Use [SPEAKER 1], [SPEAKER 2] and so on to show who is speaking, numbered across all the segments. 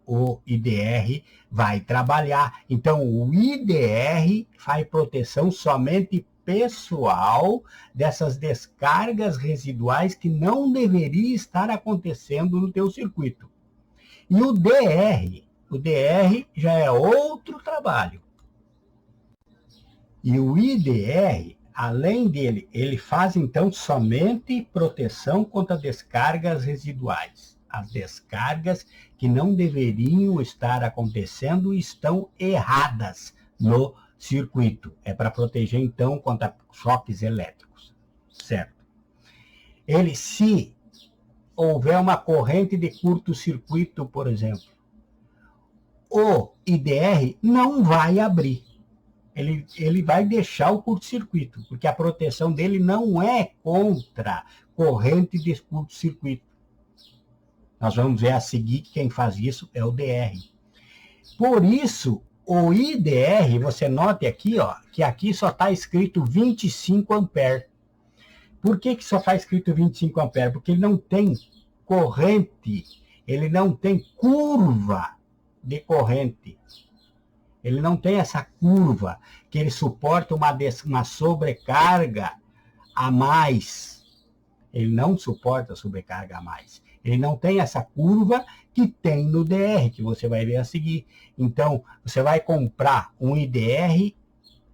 [SPEAKER 1] o IDR vai trabalhar. Então, o IDR faz proteção somente pessoal dessas descargas residuais que não deveria estar acontecendo no teu circuito. E o DR já é outro trabalho. E o IDR, além dele, ele faz então somente proteção contra descargas residuais. As descargas que não deveriam estar acontecendo estão erradas no circuito. É para proteger então contra choques elétricos, certo? Ele, se houver uma corrente de curto-circuito, por exemplo, o IDR não vai abrir. Ele vai deixar o curto-circuito, porque a proteção dele não é contra corrente de curto-circuito. Nós vamos ver a seguir que quem faz isso é o DR. Por isso, o IDR, você note aqui, ó, que aqui só está escrito 25 ampere. Por que só está escrito 25 ampere? Porque ele não tem corrente, ele não tem curva de corrente. Ele não tem essa curva que ele suporta uma sobrecarga a mais. Ele não suporta sobrecarga a mais. Ele não tem essa curva que tem no DR, que você vai ver a seguir. Então, você vai comprar um IDR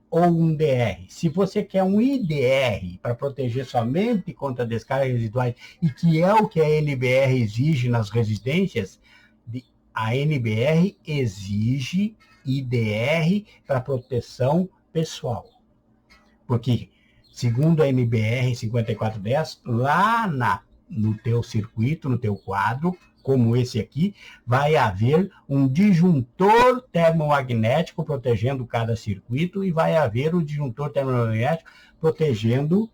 [SPEAKER 1] ou um DR. Se você quer um IDR para proteger somente contra descargas residuais, e que é o que a NBR exige nas residências, a NBR exige IDR para proteção pessoal. Porque, segundo a NBR 5410, lá no teu circuito, no teu quadro, como esse aqui, vai haver um disjuntor termomagnético protegendo cada circuito e vai haver o disjuntor termomagnético protegendo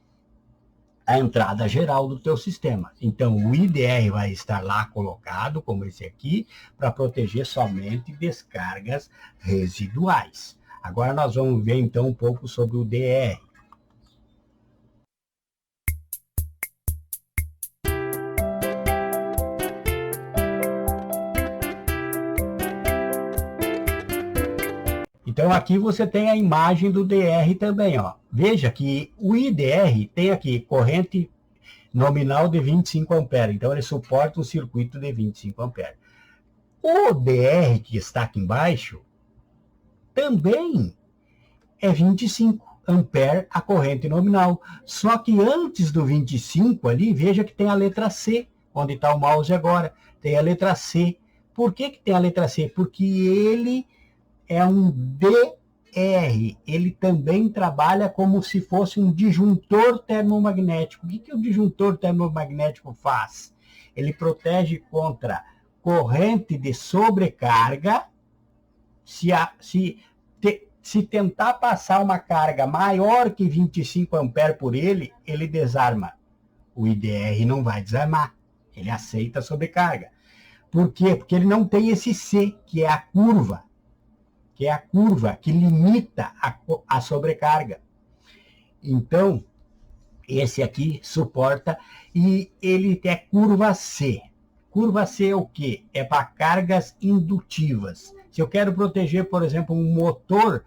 [SPEAKER 1] a entrada geral do teu sistema. Então, o IDR vai estar lá colocado, como esse aqui, para proteger somente descargas residuais. Agora nós vamos ver, então, um pouco sobre o DR. Então, aqui você tem a imagem do DR também, ó. Veja que o IDR tem aqui corrente nominal de 25 amperes. Então, ele suporta um circuito de 25 amperes. O DR, que está aqui embaixo, também é 25 amperes a corrente nominal. Só que antes do 25 ali, veja que tem a letra C, onde está o mouse agora. Tem a letra C. Por que tem a letra C? Porque ele é um DR, ele também trabalha como se fosse um disjuntor termomagnético. O que o disjuntor termomagnético faz? Ele protege contra corrente de sobrecarga. Se tentar passar uma carga maior que 25 amperes por ele, ele desarma. O IDR não vai desarmar, ele aceita a sobrecarga. Por quê? Porque ele não tem esse C, que é a curva que limita a sobrecarga. Então, esse aqui suporta, e ele tem curva C. Curva C é o quê? É para cargas indutivas. Se eu quero proteger, por exemplo, um motor,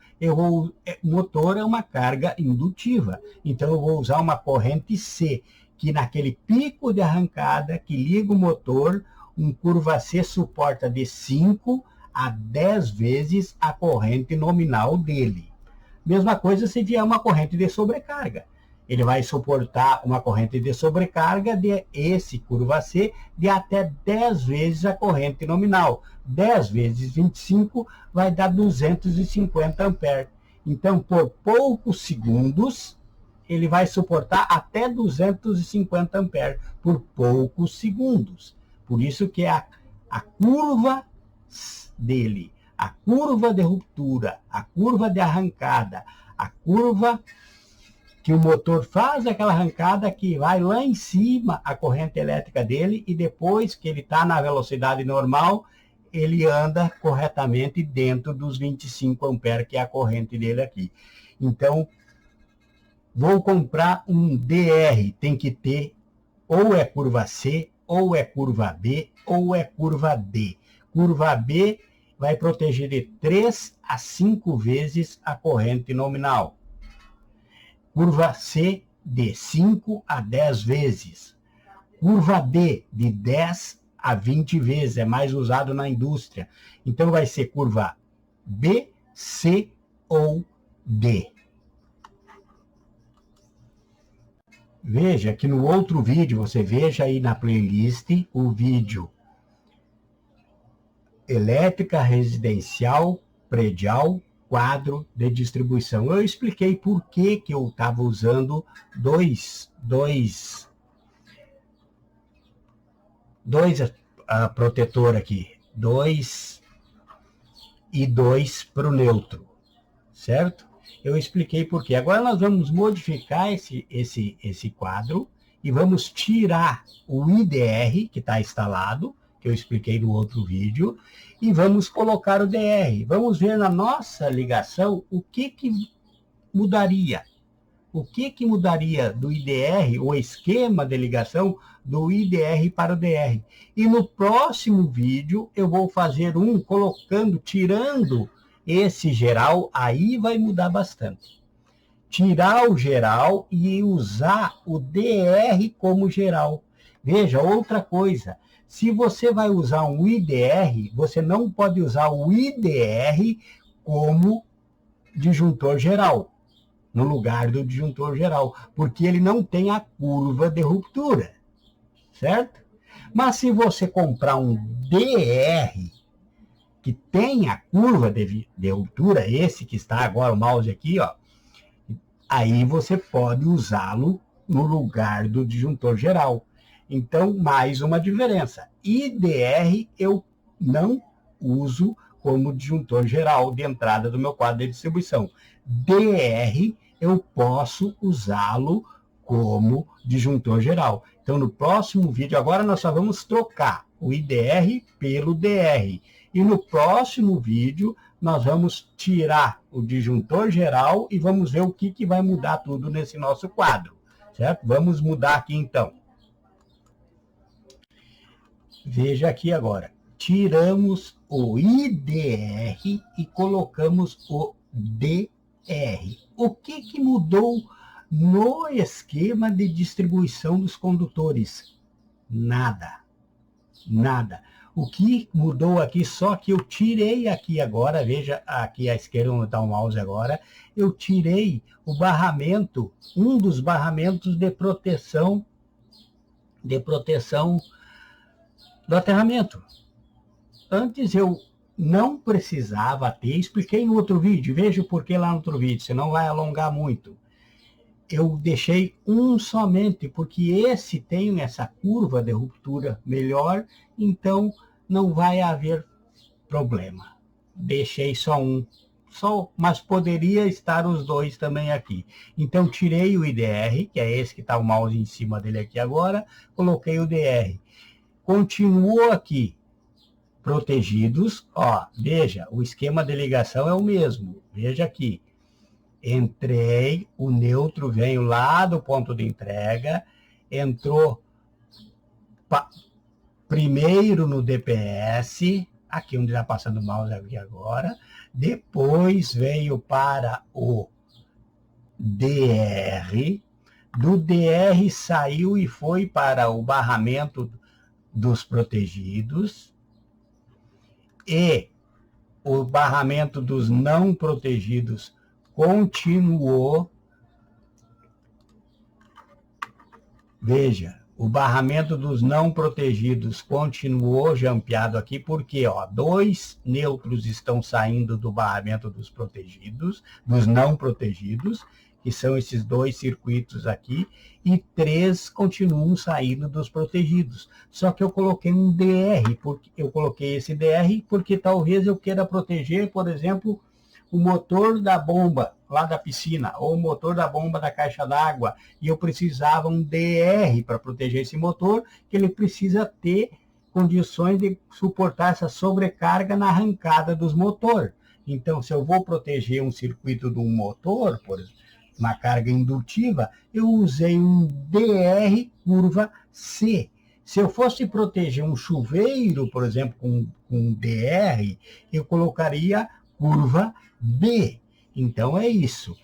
[SPEAKER 1] motor é uma carga indutiva. Então, eu vou usar uma corrente C, que naquele pico de arrancada que liga o motor, um curva C suporta de 5 a 10 vezes a corrente nominal dele. Mesma coisa se vier uma corrente de sobrecarga. Ele vai suportar uma corrente de sobrecarga de esse curva C de até 10 vezes a corrente nominal. 10 vezes 25 vai dar 250 amperes. Então, por poucos segundos, ele vai suportar até 250 amperes por poucos segundos. Por isso que a curva dele, a curva de ruptura, a curva de arrancada, a curva que o motor faz aquela arrancada que vai lá em cima a corrente elétrica dele, e depois que ele está na velocidade normal, ele anda corretamente dentro dos 25 amperes, que é a corrente dele aqui. Então, vou comprar um DR, tem que ter ou é curva C, ou é curva B, ou é curva D. Curva B vai proteger de 3 a 5 vezes a corrente nominal. Curva C, de 5 a 10 vezes. Curva D, de 10 a 20 vezes, é mais usado na indústria. Então, vai ser curva B, C ou D. Veja que no outro vídeo, você veja aí na playlist o vídeo Elétrica Residencial Predial Quadro de Distribuição. Eu expliquei por que eu estava usando dois protetor aqui, 2 e 2 para o neutro, certo? Eu expliquei por quê. Agora nós vamos modificar esse quadro e vamos tirar o IDR que está instalado, que eu expliquei no outro vídeo, e vamos colocar o DR. Vamos ver na nossa ligação o que mudaria. O que mudaria do IDR, o esquema de ligação do IDR para o DR. E no próximo vídeo eu vou fazer tirando esse geral, aí vai mudar bastante. Tirar o geral e usar o DR como geral. Veja, outra coisa, se você vai usar um IDR, você não pode usar o IDR como disjuntor geral, no lugar do disjuntor geral, porque ele não tem a curva de ruptura, certo? Mas se você comprar um DR que tem a curva de ruptura, esse que está agora, o mouse aqui, ó, aí você pode usá-lo no lugar do disjuntor geral. Então, mais uma diferença. IDR eu não uso como disjuntor geral de entrada do meu quadro de distribuição. DR eu posso usá-lo como disjuntor geral. Então, no próximo vídeo, agora nós só vamos trocar o IDR pelo DR. E no próximo vídeo, nós vamos tirar o disjuntor geral e vamos ver o que vai mudar tudo nesse nosso quadro, certo? Vamos mudar aqui, então. Veja aqui agora. Tiramos o IDR e colocamos o DR. O que mudou no esquema de distribuição dos condutores? Nada. Nada. O que mudou aqui, só que eu tirei aqui agora, veja aqui à esquerda onde está o mouse agora, eu tirei o barramento, um dos barramentos de proteção do aterramento. Antes eu não precisava ter, expliquei no outro vídeo, veja o porquê lá no outro vídeo, senão vai alongar muito. Eu deixei um somente, porque esse tem essa curva de ruptura melhor, então não vai haver problema. Deixei só um, mas poderia estar os dois também aqui. Então tirei o IDR, que é esse que está o mouse em cima dele aqui agora, coloquei o DR. Continuou aqui, protegidos, ó, veja, o esquema de ligação é o mesmo, veja aqui. Entrei, o neutro veio lá do ponto de entrega, entrou primeiro no DPS, aqui onde está passando o mouse aqui agora, depois veio para o DR, do DR saiu e foi para o barramento dos protegidos, e o barramento dos não protegidos continuou. Veja, o barramento dos não protegidos continuou jampeado aqui, porque ó, 2 neutros estão saindo do barramento dos protegidos, dos não protegidos, que são esses 2 circuitos aqui, e 3 continuam saindo dos protegidos. Só que eu coloquei um DR, porque eu coloquei esse DR porque talvez eu queira proteger, por exemplo, o motor da bomba lá da piscina, ou o motor da bomba da caixa d'água, e eu precisava um DR para proteger esse motor, que ele precisa ter condições de suportar essa sobrecarga na arrancada dos motores. Então, se eu vou proteger um circuito de um motor, por exemplo, uma carga indutiva, eu usei um DR curva C. Se eu fosse proteger um chuveiro, por exemplo, com DR, eu colocaria curva B. Então é isso.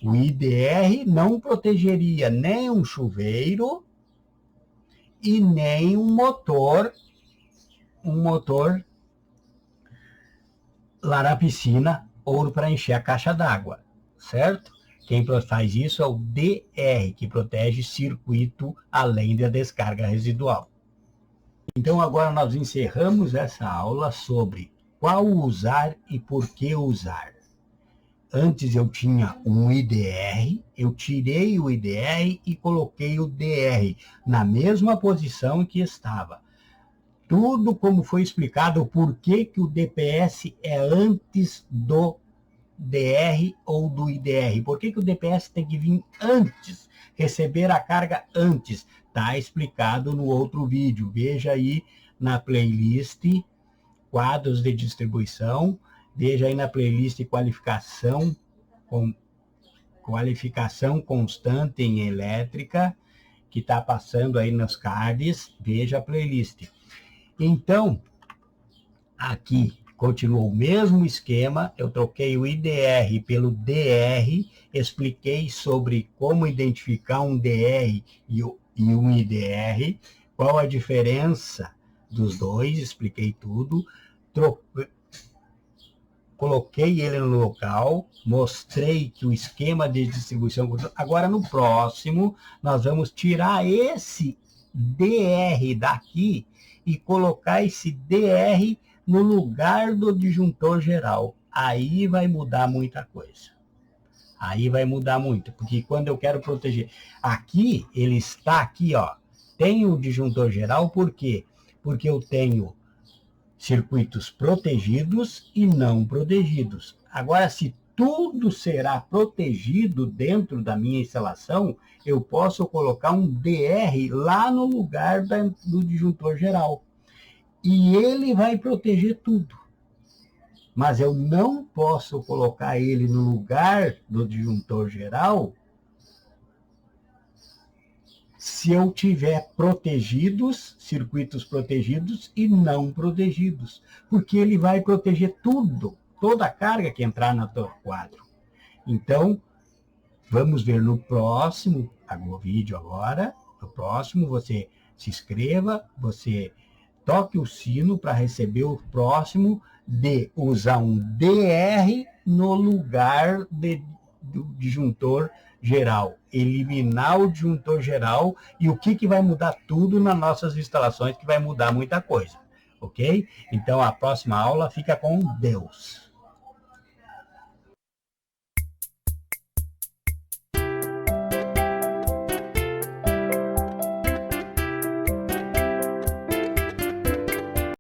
[SPEAKER 1] O IDR não protegeria nem um chuveiro e nem um motor lá na piscina ou para encher a caixa d'água, certo? Quem faz isso é o DR, que protege circuito além da descarga residual. Então agora nós encerramos essa aula sobre qual usar e por que usar. Antes eu tinha um IDR, eu tirei o IDR e coloquei o DR na mesma posição que estava. Tudo como foi explicado, o porquê que o DPS é antes do DR ou do IDR. Por que o DPS tem que vir antes, receber a carga antes? Está explicado no outro vídeo. Veja aí na playlist quadros de distribuição, veja aí na playlist qualificação constante em elétrica, que está passando aí nos cards, veja a playlist. Então, aqui continuou o mesmo esquema, eu troquei o IDR pelo DR, expliquei sobre como identificar um DR e um IDR, qual a diferença dos dois, expliquei tudo, coloquei ele no local, mostrei que o esquema de distribuição... Agora, no próximo, nós vamos tirar esse DR daqui e colocar esse DR no lugar do disjuntor geral. Aí vai mudar muita coisa. Aí vai mudar muito, porque quando eu quero proteger... Aqui, ele está aqui, ó. Tem o disjuntor geral, por quê? Porque eu tenho circuitos protegidos e não protegidos. Agora, se tudo será protegido dentro da minha instalação, eu posso colocar um DR lá no lugar do disjuntor geral. E ele vai proteger tudo. Mas eu não posso colocar ele no lugar do disjuntor geral se eu tiver circuitos protegidos e não protegidos. Porque ele vai proteger tudo, toda a carga que entrar no teu quadro. Então, vamos ver no próximo vídeo agora. No próximo, você se inscreva, você toque o sino para receber o próximo de usar um DR no lugar do disjuntor geral. Eliminar o disjuntor geral e o que vai mudar tudo nas nossas instalações, que vai mudar muita coisa. Ok? Então, a próxima aula fica com Deus.